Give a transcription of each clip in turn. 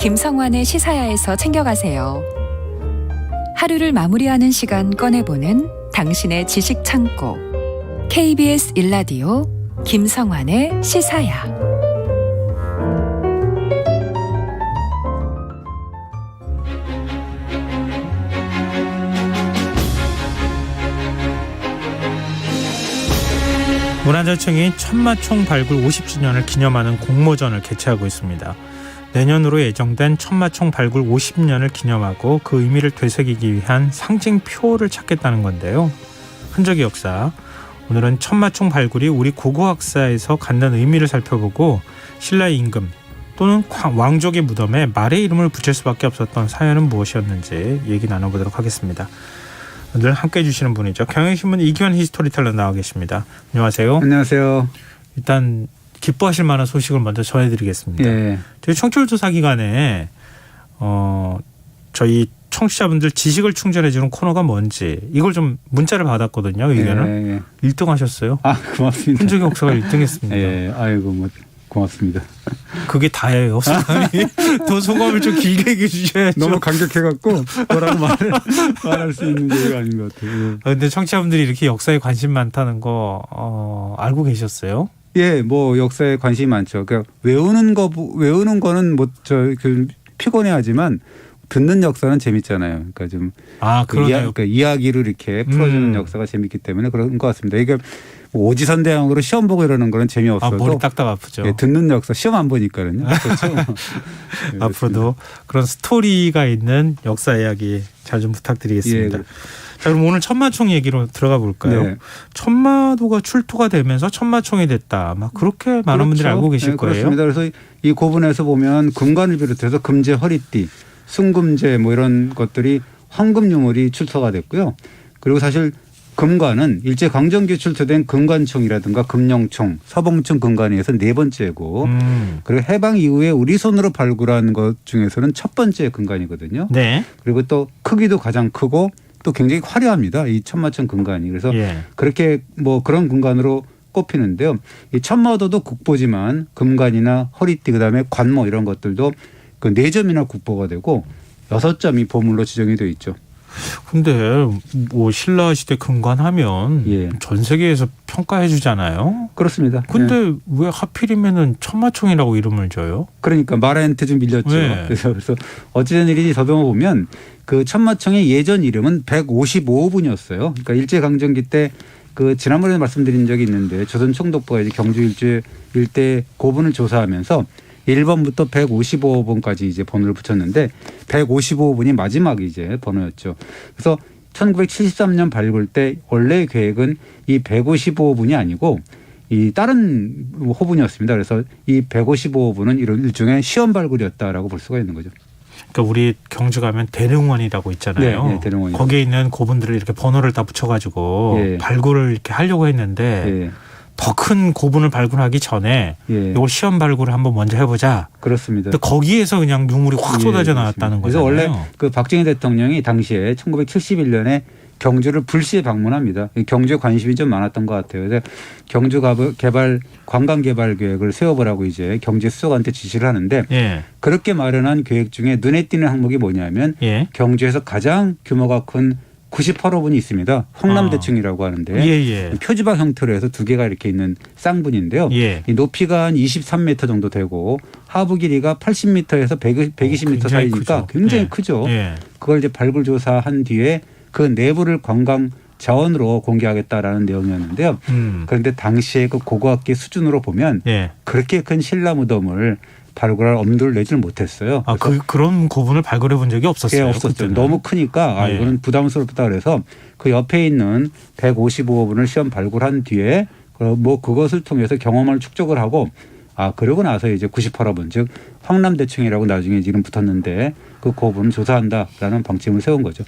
김성환의 시사야에서 챙겨가세요. 하루를 마무리하는 시간 꺼내보는 당신의 지식 창고. KBS 1라디오 김성환의 시사야. 문화재청이 천마총 발굴 50주년을 기념하는 공모전을 개최하고 있습니다. 내년으로 예정된 천마총 발굴 50년을 기념하고 그 의미를 되새기기 위한 상징표를 찾겠다는 건데요. 흔적의 역사, 오늘은 천마총 발굴이 우리 고고학사에서 갖는 의미를 살펴보고 신라의 임금 또는 왕족의 무덤에 말의 이름을 붙일 수밖에 없었던 사연은 무엇이었는지 얘기 나눠보도록 하겠습니다. 늘 함께해 주시는 분이죠. 경향신문 이기환 히스토리텔러 나와 계십니다. 안녕하세요. 안녕하세요. 일단 기뻐하실 만한 소식을 먼저 전해드리겠습니다. 예. 저희 청취율조사 기간에 저희 청취자분들 지식을 충전해 주는 코너가 뭔지 이걸 좀 문자를 받았거든요. 의견을. 예. 1등 하셨어요. 아, 고맙습니다. 흔적의 역사가 1등 했습니다. 예. 아이고 뭐 고맙습니다. 그게 다예요. 소감이. 더 소감을 좀 길게 얘기해 주셔야죠. 너무 감격해갖고 뭐라고 말할 수 있는 얘기가 아닌 것 같아요. 그런데 청취자분들이 이렇게 역사에 관심 많다는 거 알고 계셨어요? 예, 뭐 역사에 관심이 많죠. 그러니까 외우는 거는 뭐 피곤해하지만 듣는 역사는 재밌잖아요. 그러니까 좀 그러네요. 그러니까 이야기를 이렇게 풀어주는 역사가 재밌기 때문에 그런 것 같습니다. 이게 뭐 오지선대왕으로 시험 보고 이러는 거는 재미없어도 머리 딱딱 아프죠. 예, 듣는 역사 시험 안 보니까는요. 그렇죠. 앞으로도 그런 스토리가 있는 역사 이야기 잘 좀 부탁드리겠습니다. 예. 자, 그럼 오늘 천마총 얘기로 들어가 볼까요? 네. 천마도가 출토가 되면서 천마총이 됐다. 막 그렇게 많은 분들이 알고 계실 네, 거예요. 그렇습니다. 그래서 이 고분에서 보면 금관을 비롯해서 금제 허리띠, 순금제 뭐 이런 것들이 황금 유물이 출토가 됐고요. 그리고 사실 금관은 일제 강점기에 출토된 금관총이라든가 금령총, 서봉총 금관에 의해서 네 번째고 그리고 해방 이후에 우리 손으로 발굴한 것 중에서는 첫 번째 금관이거든요. 네. 그리고 또 크기도 가장 크고 또 굉장히 화려합니다. 이 천마총 금관이. 그래서 그렇게 뭐 그런 금관으로 꼽히는데요. 이 천마도도 국보지만 금관이나 허리띠 그다음에 관모 이런 것들도 그 4점이나 국보가 되고 6점이 보물로 지정이 되어 있죠. 근데 뭐 신라 시대 금관하면 예. 전 세계에서 평가해 주잖아요. 그렇습니다. 근데 예. 왜 하필이면은 천마총이라고 이름을 줘요? 그러니까 말한테 좀 밀렸죠. 네. 그래서 어찌된 일인지 더듬어 보면 그 천마총의 예전 이름은 155분이었어요. 그러니까 일제강점기 때 그 지난번에 말씀드린 적이 있는데 조선 총독부가 이제 경주 일대 고분을 조사하면서 1번부터 155번까지 이제 번호를 붙였는데 155번이 마지막 이제 번호였죠. 그래서 1973년 발굴 때 원래 계획은 이 155번이 아니고 이 다른 호분이었습니다. 그래서 이 155번은 이런 일종의 시험 발굴이었다라고 볼 수가 있는 거죠. 그러니까 우리 경주 가면 대릉원이라고 있잖아요. 네, 대릉원이. 거기에 있는 고분들을 이렇게 번호를 다 붙여가지고 예. 발굴을 이렇게 하려고 했는데 예. 더 큰 고분을 발굴하기 전에 예. 이걸 시험 발굴을 한번 먼저 해보자. 그렇습니다. 근데 거기에서 그냥 유물이 확 쏟아져 예, 나왔다는 그래서 거잖아요. 원래 그 박정희 대통령이 당시에 1971년에 경주를 불시에 방문합니다. 경주에 관심이 좀 많았던 것 같아요. 그래서 경주 개발 관광 개발 계획을 세워보라고 이제 경제 수석한테 지시를 하는데 예. 그렇게 마련한 계획 중에 눈에 띄는 항목이 뭐냐면 예. 경주에서 가장 규모가 큰 98호분이 있습니다. 황남대층이라고 하는데 예. 표지박 형태로 해서 두 개가 이렇게 있는 쌍분인데요. 예. 이 높이가 한 23m 정도 되고 하부 길이가 80m에서 120m 사이니까 굉장히 크죠. 예. 그걸 이제 발굴 조사한 뒤에 그 내부를 관광 자원으로 공개하겠다라는 내용이었는데요. 그런데 당시에 그 고고학계 수준으로 보면 예. 그렇게 큰 신라 무덤을 발굴할 엄두를 내질 못했어요. 그런 고분을 발굴해 본 적이 없었어요. 예, 없었죠. 그때는. 너무 크니까 예. 이거는 부담스럽다 그래서 그 옆에 있는 155분을 시험 발굴한 뒤에 뭐 그것을 통해서 경험을 축적을 하고 그러고 나서 이제 98호분 즉 황남대층이라고 나중에 이름 붙었는데 그 고분을 조사한다라는 방침을 세운 거죠.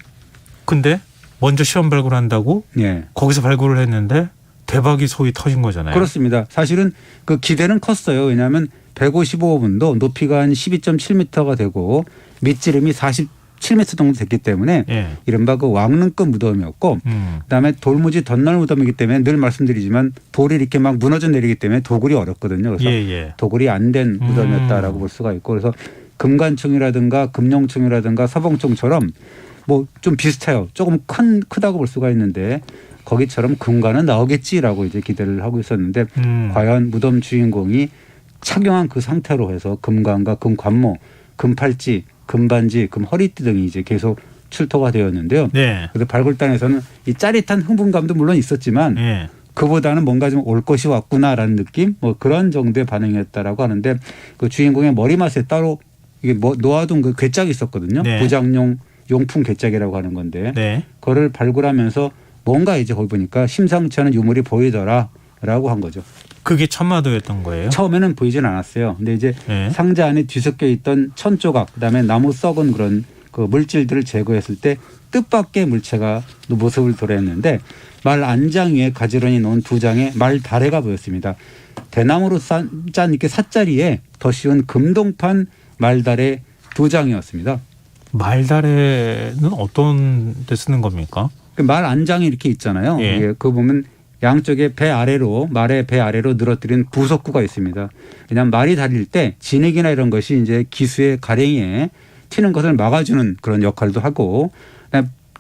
근데 먼저 시험 발굴한다고 예. 거기서 발굴을 했는데 대박이 소위 터진 거잖아요. 그렇습니다. 사실은 그 기대는 컸어요. 왜냐하면 155분도 높이가 한 12.7m가 되고 밑지름이 47m 정도 됐기 때문에 예. 이른바 그 왕릉급 무덤이었고 그다음에 돌무지 덧날 무덤이기 때문에 늘 말씀드리지만 돌이 이렇게 막 무너져 내리기 때문에 도굴이 어렵거든요. 그래서 도굴이 안 된 무덤이었다라고 볼 수가 있고 그래서 금관총이라든가 금룡총이라든가 서봉총처럼 뭐 좀 비슷해요. 조금 크다고 볼 수가 있는데 거기처럼 금관은 나오겠지라고 이제 기대를 하고 있었는데 과연 무덤 주인공이 착용한 그 상태로 해서 금관과 금관모, 금팔찌, 금반지, 금허리띠 등이 이제 계속 출토가 되었는데요. 네. 그래서 발굴단에서는 이 짜릿한 흥분감도 물론 있었지만 네. 그보다는 뭔가 좀 올 것이 왔구나라는 느낌, 뭐 그런 정도의 반응이었다라고 하는데 그 주인공의 머리맡에 따로 이게 뭐 놓아둔 그 괴짝이 있었거든요. 네. 부장용 용품 괴짝이라고 하는 건데 네. 그거를 발굴하면서 뭔가 이제 거기 보니까 심상치 않은 유물이 보이더라라고 한 거죠. 그게 천마도였던 거예요? 처음에는 보이진 않았어요. 근데 이제 네. 상자 안에 뒤섞여 있던 천조각, 그다음에 나무 썩은 그런 그 물질들을 제거했을 때 뜻밖의 물체가 모습을 드러냈는데 말 안장 위에 가지런히 놓은 두 장의 말 다래가 보였습니다. 대나무로 짠 이렇게 삿자리에 더 씌운 금동판 말다래 두 장이었습니다. 말다래는 어떤 데 쓰는 겁니까? 그 말 안장이 이렇게 있잖아요. 예. 이게 그 보면 양쪽에 배 아래로 말의 배 아래로 늘어뜨린 부속구가 있습니다. 왜냐하면 말이 달릴 때 진액이나 이런 것이 이제 기수의 가랭이에 튀는 것을 막아주는 그런 역할도 하고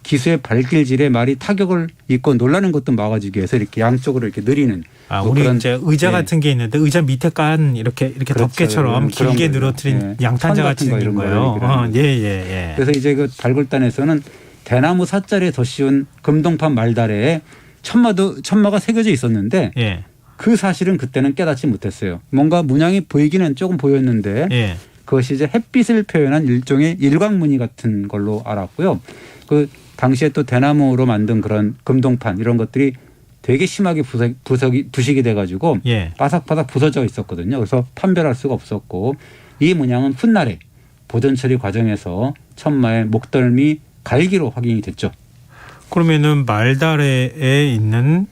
기수의 발길질에 말이 타격을 입고 놀라는 것도 막아주기 위해서 이렇게 양쪽으로 이렇게 느리는 뭐 우리 그런 이제 의자 예. 같은 게 있는데 의자 밑에 깐 이렇게 그렇죠. 덮개처럼 그런 길게 거죠. 늘어뜨린 예. 양탄자 선 같이 같은 거 생긴 이런 거예요. 거를 예. 그래서 이제 그 발굴단에서는 대나무 삿자리에 더 씌운 금동판 말다래에 천마가 새겨져 있었는데 예. 그 사실은 그때는 깨닫지 못했어요. 뭔가 문양이 보이기는 조금 보였는데 예. 그것이 이제 햇빛을 표현한 일종의 일광무늬 같은 걸로 알았고요. 그 당시에 또 대나무로 만든 그런 금동판 이런 것들이 되게 심하게 부식이 돼가지고 예. 바삭바삭 부서져 있었거든요. 그래서 판별할 수가 없었고 이 문양은 훗날에 보존 처리 과정에서 천마의 목덜미 갈기로 확인이 됐죠. 그러면은 말다래에 있는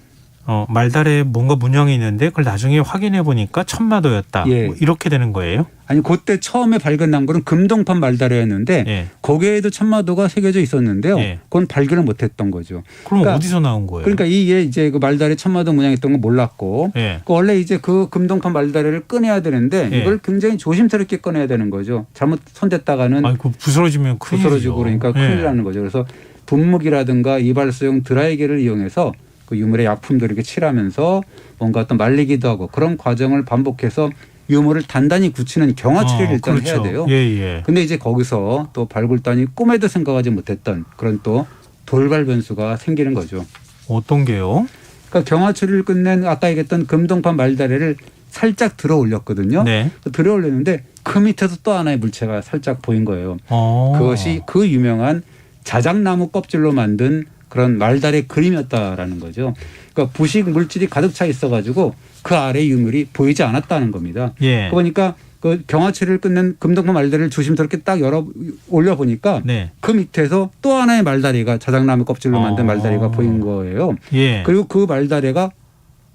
말다래에 뭔가 문양이 있는데 그걸 나중에 확인해 보니까 천마도였다. 예. 뭐 이렇게 되는 거예요? 아니 그때 처음에 발견난 거는 금동판 말다래였는데 예. 거기에도 천마도가 새겨져 있었는데요. 예. 그건 발견을 못했던 거죠. 그럼 그러니까 어디서 나온 거예요? 그러니까 이게 이제 그 말다래 천마도 문양이었던 건 몰랐고 예. 원래 이제 그 금동판 말다래를 꺼내야 되는데 예. 이걸 굉장히 조심스럽게 꺼내야 되는 거죠. 잘못 손댔다가는 아이고 부스러지면 큰일이죠. 부스러지고 그러니까 큰일 나는 거죠. 그래서 분무기라든가 이발소용 드라이기를 이용해서 그 유물에 약품도 이렇게 칠하면서 뭔가 어떤 말리기도 하고 그런 과정을 반복해서 유물을 단단히 굳히는 경화 처리를 일단 그렇죠. 해야 돼요. 예. 근데 이제 거기서 또 발굴단이 꿈에도 생각하지 못했던 그런 또 돌발 변수가 생기는 거죠. 어떤 게요? 그러니까 경화 처리를 끝낸 아까 얘기했던 금동판 말다래를 살짝 들어 올렸거든요. 네. 들어 올렸는데 그 밑에서 또 하나의 물체가 살짝 보인 거예요. 어. 그것이 그 유명한 자작나무 껍질로 만든 그런 말다래 그림이었다라는 거죠. 그러니까 부식 물질이 가득 차 있어가지고 그 아래 유물이 보이지 않았다는 겁니다. 예. 그러니까 그 경화 처리를 끝낸 금동판 말다리를 조심스럽게 딱 열어 올려 보니까 네. 그 밑에서 또 하나의 말다리가 자작나무 껍질로 만든 말다리가 보인 거예요. 예. 그리고 그 말다리가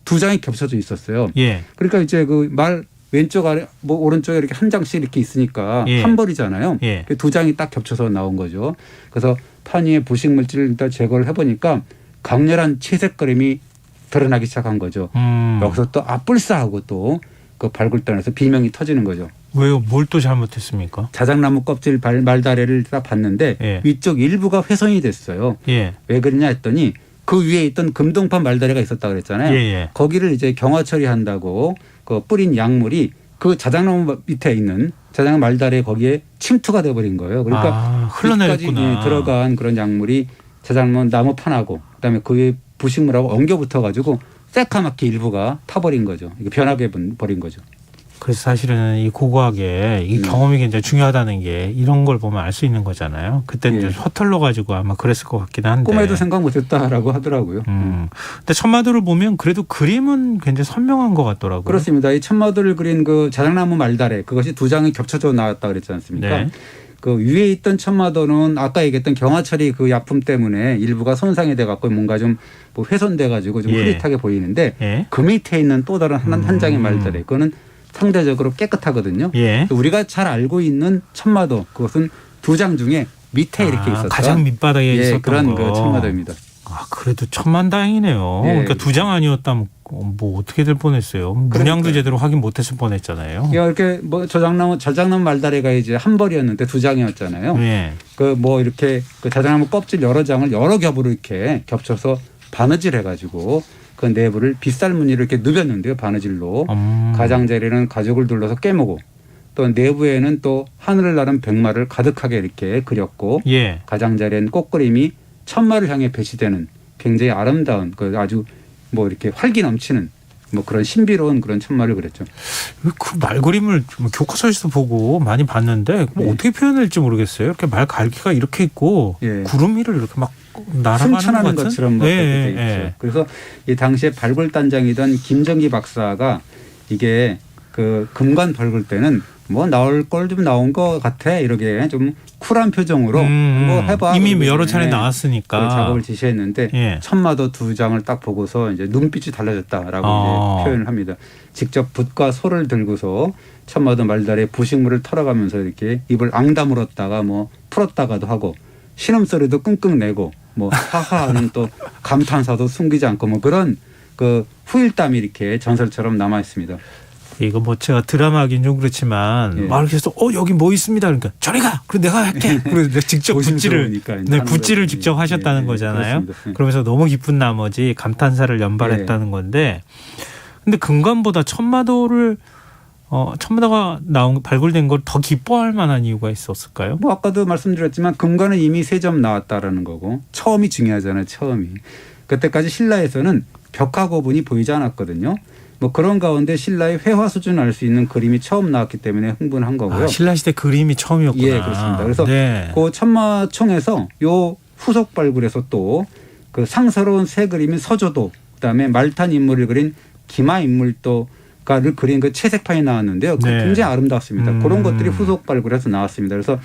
두 장이 겹쳐져 있었어요. 예. 그러니까 이제 그 말 왼쪽 아래 뭐 오른쪽에 이렇게 한 장씩 이렇게 있으니까 예. 한 벌이잖아요. 예. 그 두 장이 딱 겹쳐서 나온 거죠. 그래서 판 위에 부식 물질을 일단 제거를 해보니까 강렬한 채색 그림이 드러나기 시작한 거죠. 여기서 또 불싸하고 또 그 발굴단에서 비명이 터지는 거죠. 왜요? 뭘 또 잘못했습니까? 자작나무 껍질 말다래를 딱 봤는데 예. 위쪽 일부가 훼손이 됐어요. 예. 왜 그러냐 했더니 그 위에 있던 금동판 말다래가 있었다 그랬잖아요. 예. 거기를 이제 경화 처리한다고 그 뿌린 약물이 그 자작나무 밑에 있는 자작나무 말다래 거기에 침투가 돼버린 거예요. 그러니까 흘러내렸구나. 끝까지 들어간 그런 약물이 자작나무 나무판하고 그다음에 그 위에 부식물하고 엉겨 붙어가지고 새카맣게 일부가 타버린 거죠. 이게 변하게 버린 거죠. 그래서 사실은 이 고고하게 이 경험이 굉장히 중요하다는 게 이런 걸 보면 알 수 있는 거잖아요. 그때 예. 좀 서툴러 가지고 아마 그랬을 것 같긴 한데. 꿈에도 생각 못했다라고 하더라고요. 근데 천마도를 보면 그래도 그림은 굉장히 선명한 것 같더라고요. 그렇습니다. 이 천마도를 그린 그 자작나무 말다래 그것이 두 장이 겹쳐져 나왔다 그랬지 않습니까? 네. 그 위에 있던 천마도는 아까 얘기했던 경화 처리 그 약품 때문에 일부가 손상이 돼 갖고 뭔가 좀 뭐 훼손돼 가지고 좀 예. 흐릿하게 보이는데 예. 그 밑에 있는 또 다른 한 장의 말다래 그거는 상대적으로 깨끗하거든요. 예. 우리가 잘 알고 있는 천마도 그것은 두 장 중에 밑에 이렇게 있었던 가장 밑바닥에 예, 있었던 그런 거. 그 천마도입니다. 아, 그래도 천만다행이네요. 예. 그러니까 2장 아니었다면 뭐 어떻게 될 뻔했어요. 문양도 그러니까요. 제대로 확인 못했을 뻔했잖아요. 이렇게 뭐 자작나무 말다리가 이제 한 벌이었는데 2장이었잖아요. 예. 그 뭐 이렇게 그 자작나무 껍질 여러 장을 여러 겹으로 이렇게 겹쳐서 바느질 해가지고 그 내부를 빗살 무늬로 이렇게 누볐는데요. 바느질로. 가장자리는 가죽을 둘러서 깨무고 또 내부에는 또 하늘을 나른 백마를 가득하게 이렇게 그렸고 예. 가장자리엔 꽃그림이 천마를 향해 배치되는 굉장히 아름다운 그 아주 뭐 이렇게 활기 넘치는 뭐 그런 신비로운 그런 천마를 그렸죠. 그 말그림을 교과서에서 보고 많이 봤는데 뭐 네. 어떻게 표현할지 모르겠어요. 이렇게 말 갈기가 이렇게 있고 예. 구름 위를 이렇게 막 날아가는 승천하는 것 같은? 것처럼 뭐 예, 그렇게 돼 있죠. 예. 그래서 이 당시에 발굴단장이던 김정기 박사가 이게 그 금관 벌굴 때는 뭐 나올 걸 좀 나온 것 같아 이렇게 좀 쿨한 표정으로 뭐 해봐. 이미 그러고 여러 차례 예. 나왔으니까. 그 작업을 지시했는데 예. 천마도 2장을 딱 보고서 이제 눈빛이 달라졌다라고 이제 표현을 합니다. 직접 붓과 소를 들고서 천마도 말달에 부식물을 털어가면서 이렇게 입을 앙다 물었다가 뭐 풀었다가도 하고 신음소리도 끙끙 내고 뭐 하하하는 또 감탄사도 숨기지 않고 뭐 그런 그 후일담이 이렇게 전설처럼 남아 있습니다. 이거 뭐 제가 드라마하긴 좀 그렇지만 예. 막 이렇게 해서 여기 뭐 있습니다. 그러니까 저리 가. 그럼 내가 할게. 그래서 직접 붓질을 조심스러우니까 네, 하는 붓질을 거지. 직접 하셨다는 예, 거잖아요. 그렇습니다. 그러면서 너무 기쁜 나머지 감탄사를 연발했다는 건데 근데 금관보다 천마도를 천마도가 발굴된 걸 더 기뻐할 만한 이유가 있었을까요? 뭐 아까도 말씀드렸지만 금관은 이미 3점 나왔다라는 거고 처음이 중요하잖아요. 처음이. 그때까지 신라에서는 벽화 거분이 보이지 않았거든요. 뭐 그런 가운데 신라의 회화 수준을 알 수 있는 그림이 처음 나왔기 때문에 흥분한 거고요. 아, 신라시대 그림이 처음이었구나. 예, 그렇습니다. 그래서 네. 그 천마총에서 요 후속 발굴에서 또 그 상서로운 새 그림인 서조도 그다음에 말탄 인물을 그린 기마 인물도가를 그린 그 채색판이 나왔는데요. 네. 굉장히 아름답습니다. 그런 것들이 후속 발굴에서 나왔습니다. 그래서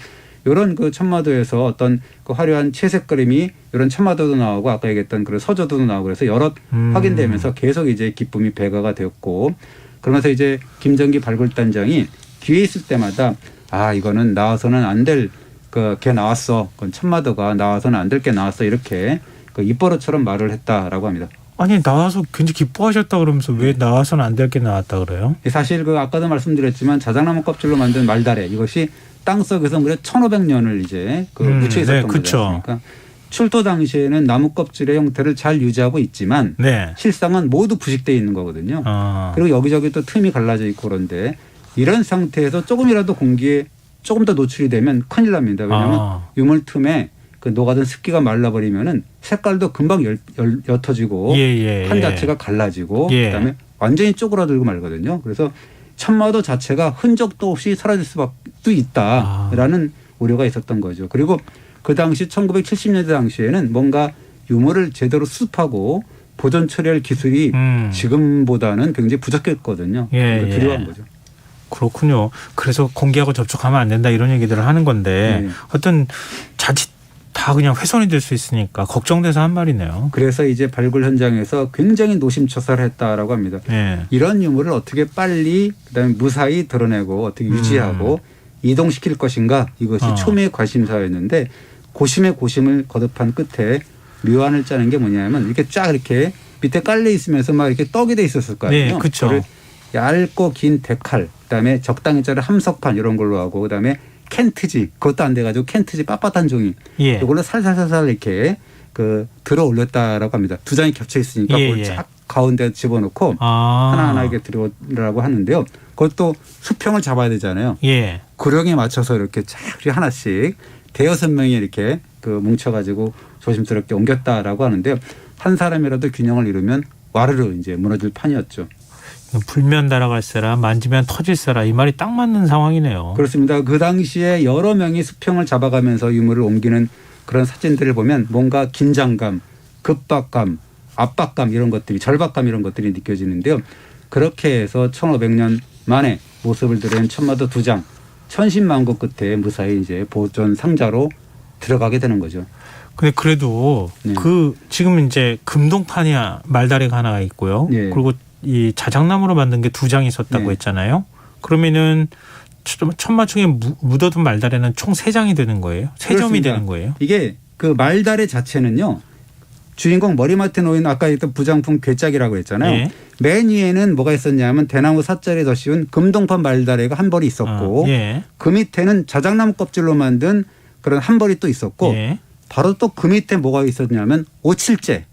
이런 그 천마도에서 어떤 그 화려한 채색 그림이 이런 천마도도 나오고 아까 얘기했던 그런 서조도도 나오고 그래서 여러 확인되면서 계속 이제 기쁨이 배가가 되었고 그러면서 이제 김정기 발굴단장이 기회 있을 때마다 아 이거는 나와서는 안 될 그 게 나왔어. 그건 천마도가 나와서는 안 될 게 나왔어. 이렇게 그 입버릇처럼 말을 했다라고 합니다. 아니 나와서 굉장히 기뻐하셨다 그러면서 왜 나와서는 안 될 게 나왔다 그래요? 사실 그 아까도 말씀드렸지만 자작나무 껍질로 만든 말다래 이것이 땅속에서 무려 1500년을 이제 그 묻혀 있었던 네, 거지 그쵸. 않습니까? 출토 당시에는 나무 껍질의 형태를 잘 유지하고 있지만 네. 실상은 모두 부식되어 있는 거거든요. 아. 그리고 여기저기 또 틈이 갈라져 있고 그런데 이런 상태에서 조금이라도 공기에 조금 더 노출이 되면 큰일 납니다. 왜냐하면 유물 틈에 그 녹아든 습기가 말라버리면은 색깔도 금방 옅어지고 판 자체가 갈라지고 그다음에 완전히 쪼그라들고 말거든요. 그래서 천마도 자체가 흔적도 없이 사라질 수밖에 있다라는 우려가 있었던 거죠. 그리고 그 당시 1970년대 당시에는 뭔가 유물을 제대로 수습하고 보존 처리할 기술이 지금보다는 굉장히 부족했거든요. 필요한 거죠. 그렇군요. 그래서 공기하고 접촉하면 안 된다 이런 얘기들을 하는 건데 어떤 자칫 다 그냥 훼손이 될 수 있으니까 걱정돼서 한 말이네요. 그래서 이제 발굴 현장에서 굉장히 노심초사를 했다라고 합니다. 이런 유물을 어떻게 빨리 그다음에 무사히 드러내고 어떻게 유지하고 이동시킬 것인가 이것이 초미의 관심사였는데 고심의 고심을 거듭한 끝에 묘안을 짜는 게 뭐냐면 이렇게 쫙 이렇게 밑에 깔려 있으면서 막 이렇게 떡이 돼 있었을 거 아니에요. 네, 그렇죠. 얇고 긴 대칼, 그다음에 적당히 자른 함석판 이런 걸로 하고 그다음에 캔트지 그것도 안 돼가지고 캔트지 빳빳한 종이 이걸로 살살살살 이렇게 그 들어 올렸다라고 합니다. 2장이 겹쳐 있으니까 그걸 쫙 가운데 집어넣고 하나하나 이렇게 들어오라고 하는데요. 그것도 수평을 잡아야 되잖아요. 구령에 맞춰서 이렇게 쫙 하나씩 대여섯 명이 이렇게 그 뭉쳐가지고 조심스럽게 옮겼다라고 하는데요. 한 사람이라도 균형을 이루면 와르르 이제 무너질 판이었죠. 불면 날아갈세라 만지면 터질세라 이 말이 딱 맞는 상황이네요. 그렇습니다. 그 당시에 여러 명이 수평을 잡아가면서 유물을 옮기는 그런 사진들을 보면 뭔가 긴장감, 급박감, 압박감 이런 것들이 절박감 이런 것들이 느껴지는데요. 그렇게 해서 1500년 만에 모습을 드러낸 천마도 2장 천신만고 끝에 무사히 이제 보존 상자로 들어가게 되는 거죠. 근데 그래도 그 지금 이제 금동판이 말다리가 하나 있고요. 그리고 이 자작나무로 만든 게 2장이 있었다고 했잖아요. 그러면은 천마총에 묻어둔 말다리는 총 3장이 되는 거예요? 3점이 되는 거예요? 이게 그 말다리 자체는요. 주인공 머리맡에 놓인 아까 했던 부장품 괴짝이라고 했잖아요. 예. 맨 위에는 뭐가 있었냐면 대나무 사자리에 더 씌운 금동판 말다래가 한 벌이 있었고 예. 그 밑에는 자작나무 껍질로 만든 그런 한 벌이 또 있었고 예. 바로 또 그 밑에 뭐가 있었냐면 오칠제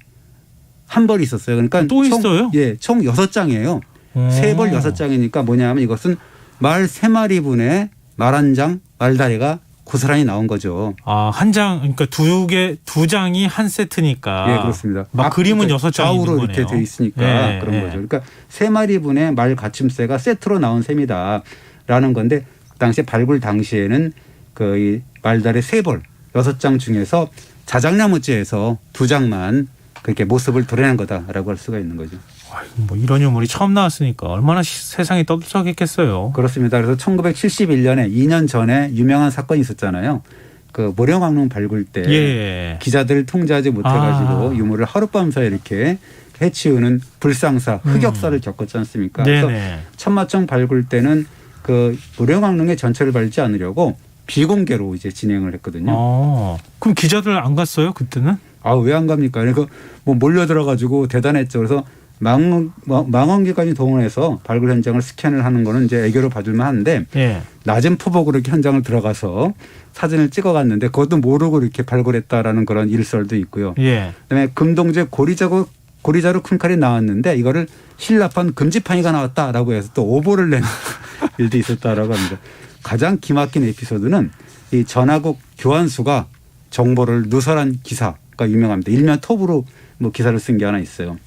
한 벌이 있었어요. 그러니까 또 총, 있어요? 예, 총 6장이에요. 세 벌 6장이니까 뭐냐면 이것은 말 3마리분의 말 한 장 말다리가 고스란히 나온 거죠. 아, 한 장, 그러니까 두 장이 한 세트니까. 예, 그렇습니다. 막 그림은 6장이 좌우로 있는 이렇게 거네요. 돼 있으니까 예, 그런 예. 거죠. 그러니까 3마리분의 말 갖춤새가 세트로 나온 셈이다라는 건데 당시에 발굴 당시에는 그 이 말다리 3벌 6장 중에서 자작나무째에서 2장만 그렇게 모습을 드러낸 거다라고 할 수가 있는 거죠. 뭐 이런 유물이 처음 나왔으니까 얼마나 세상이 떠들썩했겠어요. 그렇습니다. 그래서 1971년에 2년 전에 유명한 사건이 있었잖아요. 그 모령왕릉 발굴 때 예. 기자들을 통제하지 못해가지고 유물을 하룻밤 사이에 이렇게 해치우는 불상사, 흑역사를 겪었지 않습니까? 그래서 네네. 천마총 발굴 때는 그 모령왕릉의 전체를 밟지 않으려고 비공개로 이제 진행을 했거든요. 그럼 기자들 안 갔어요 그때는? 아, 왜 안 갑니까? 그러니까 뭐 몰려들어가지고 대단했죠. 그래서 망원기까지 동원해서 발굴 현장을 스캔을 하는 거는 이제 애교로 봐줄만 하는데 예. 낮은 폭으로 이렇게 현장을 들어가서 사진을 찍어갔는데 그것도 모르고 이렇게 발굴했다라는 그런 일설도 있고요. 예. 그다음에 금동제 고리자루 큰 칼이 나왔는데 이거를 실납한 금지팡이가 나왔다라고 해서 또 오보를 낸 일도 있었다라고 합니다. 가장 기막힌 에피소드는 이 전화국 교환수가 정보를 누설한 기사가 유명합니다. 일면 톱으로 뭐 기사를 쓴 게 하나 있어요.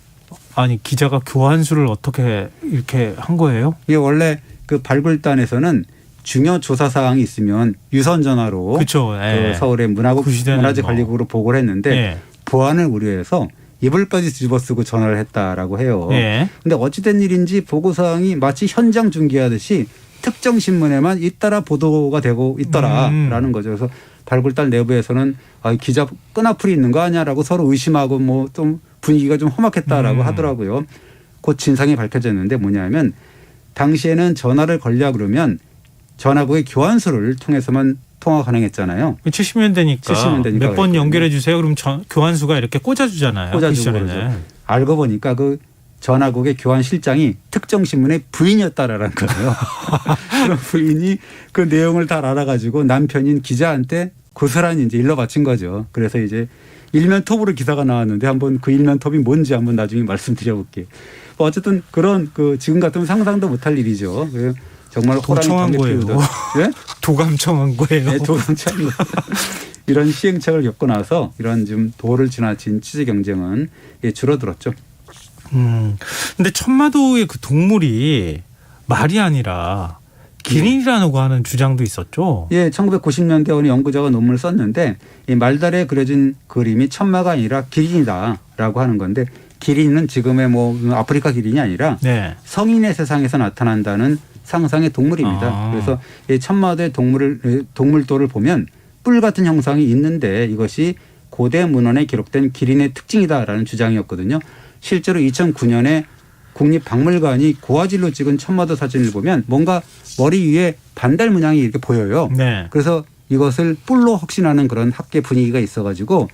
아니 기자가 교환수를 어떻게 이렇게 한 거예요? 이게 원래 그 발굴단에서는 중요 조사 사항이 있으면 유선 전화로 그렇죠. 예. 그 서울의 그 시대는 문화재관리국으로 보고를 했는데 예. 보안을 우려해서 이불까지 뒤집어 쓰고 전화를 했다라고 해요. 예. 근데 어찌된 일인지 보고 사항이 마치 현장 중계하듯이 특정 신문에만 잇따라 보도가 되고 있더라라는 거죠. 그래서 발굴단 내부에서는 기자 끈앞풀이 있는 거 아니야라고 서로 의심하고 뭐 좀 분위기가 좀 험악했다라고 하더라고요. 곧 진상이 밝혀졌는데 뭐냐면 당시에는 전화를 걸려 그러면 전화국의 교환수를 통해서만 통화 가능했잖아요. 70년대니까 몇 번 연결해 주세요. 그럼 교환수가 이렇게 꽂아주잖아요. 꽂아주고 그러죠. 알고 보니까 그 전화국의 교환 실장이 특정 신문의 부인이었다라는 거예요. 그런 부인이 그 내용을 다 알아가지고 남편인 기자한테 고스란히 이제 일러 바친 거죠. 그래서 이제 일면 톱으로 기사가 나왔는데 한번 그 일면 톱이 뭔지 한번 나중에 말씀드려볼게요. 어쨌든 그런 그 지금 같으면 상상도 못할 일이죠. 정말 도청한 거예요. 예? 도감청한 거예요. 네, 도감청한 거. 이런 시행착오를 겪고 나서 이런 좀 도를 지나친 취재 경쟁은 줄어들었죠. 근데 천마도의 그 동물이 말이 아니라 기린이라고 하는 주장도 있었죠. 예, 1990년대 어느 연구자가 논문을 썼는데 이 말다리에 그려진 그림이 천마가 아니라 기린이다라고 하는 건데 기린은 지금의 뭐 아프리카 기린이 아니라 네. 성인의 세상에서 나타난다는 상상의 동물입니다. 그래서 이 천마도의 동물도를 보면 뿔 같은 형상이 있는데 이것이 고대 문헌에 기록된 기린의 특징이다라는 주장이었거든요. 실제로 2009년에 국립박물관이 고화질로 찍은 천마도 사진을 보면 뭔가 머리 위에 반달 문양이 이렇게 보여요. 네. 그래서 이것을 뿔로 확신하는 그런 학계 분위기가 있어가지고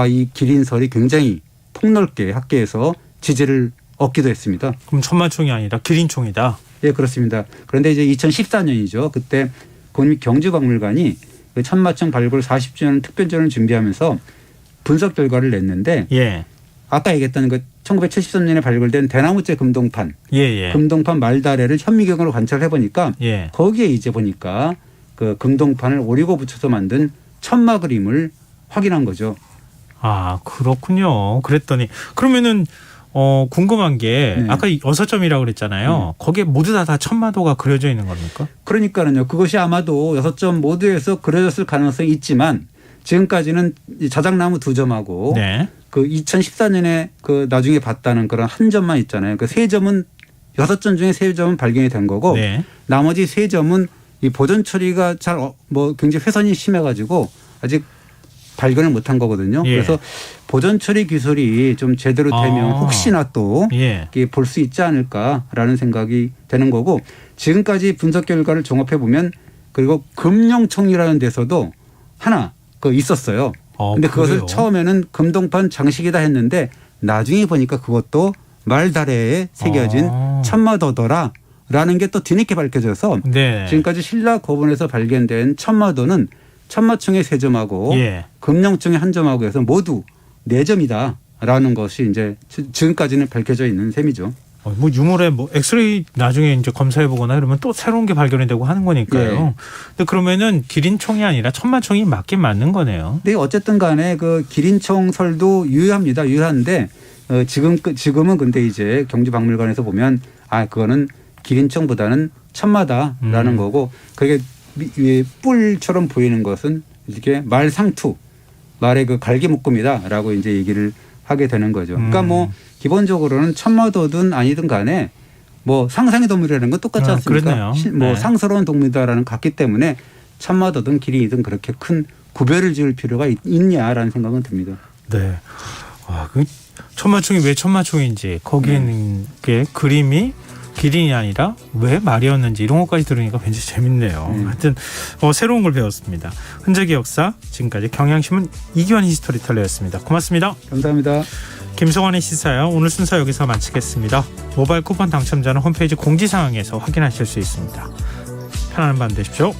이 기린설이 굉장히 폭넓게 학계에서 지지를 얻기도 했습니다. 그럼 천마총이 아니라 기린총이다. 예, 그렇습니다. 그런데 이제 2014년이죠. 그때 국립경주박물관이 천마총 발굴 40주년 특별전을 준비하면서 분석 결과를 냈는데 예. 아까 얘기했던 그 1973년에 발굴된 대나무째 금동판, 예. 금동판 말다래를 현미경으로 관찰해 보니까 예. 거기에 이제 보니까 그 금동판을 오리고 붙여서 만든 천마 그림을 확인한 거죠. 아, 그렇군요. 그랬더니 그러면은 궁금한 게 아까 6점이라고 그랬잖아요. 거기에 모두 다 천마도가 그려져 있는 겁니까? 그러니까는요. 그것이 아마도 6점 모두에서 그려졌을 가능성이 있지만 지금까지는 자작나무 2점하고 네. 그 2014년에 그 나중에 봤다는 그런 한 점만 있잖아요. 그 3점은 6점 중에 3점은 발견이 된 거고 네. 나머지 3점은 이 보존 처리가 잘 뭐 굉장히 훼손이 심해가지고 아직 발견을 못한 거거든요. 예. 그래서 보존 처리 기술이 좀 제대로 되면 혹시나 또 예. 볼 수 있지 않을까라는 생각이 되는 거고 지금까지 분석 결과를 종합해 보면 그리고 금령청이라는 데서도 하나 있었어요. 근데 그것을 그래요? 처음에는 금동판 장식이다 했는데 나중에 보니까 그것도 말다래에 새겨진 천마도더라라는 게 또 뒤늦게 밝혀져서 네. 지금까지 신라 고분에서 발견된 천마도는 천마총의 3점하고 예. 금령총의 1점하고 해서 모두 4점이다라는 것이 이제 지금까지는 밝혀져 있는 셈이죠. 뭐 유물에 뭐 엑스레이 나중에 이제 검사해 보거나 이러면 또 새로운 게 발견이 되고 하는 거니까요. 네. 근데 그러면은 기린총이 아니라 천마총이 맞긴 맞는 거네요. 근데 어쨌든 간에 그 기린총 설도 유효합니다. 유효한데 지금은 근데 이제 경주박물관에서 보면 그거는 기린총보다는 천마다라는 거고 그게 뿔처럼 보이는 것은 이렇게 말 상투, 말의 그 갈기 묶음이다라고 이제 얘기를 하게 되는 거죠. 그러니까 뭐 기본적으로는 천마도든 아니든 간에 뭐 상상의 동물이라는 건 똑같지 않습니까? 그렇네요. 뭐 네. 상스러운 동물이다라는 같기 때문에 천마도든 기린이든 그렇게 큰 구별을 지을 필요가 있냐라는 생각은 듭니다. 네. 그 천마총이 왜 천마총인지 거기에는 게 그림이 기린이 아니라 왜 말이었는지 이런 것까지 들으니까 굉장히 재밌네요. 하여튼 새로운 걸 배웠습니다. 흔적의 역사 지금까지 경향신문 이기환 히스토리텔러였습니다. 고맙습니다. 감사합니다. 김성환의 시사요. 오늘 순서 여기서 마치겠습니다. 모바일 쿠폰 당첨자는 홈페이지 공지사항에서 확인하실 수 있습니다. 편안한 밤 되십시오.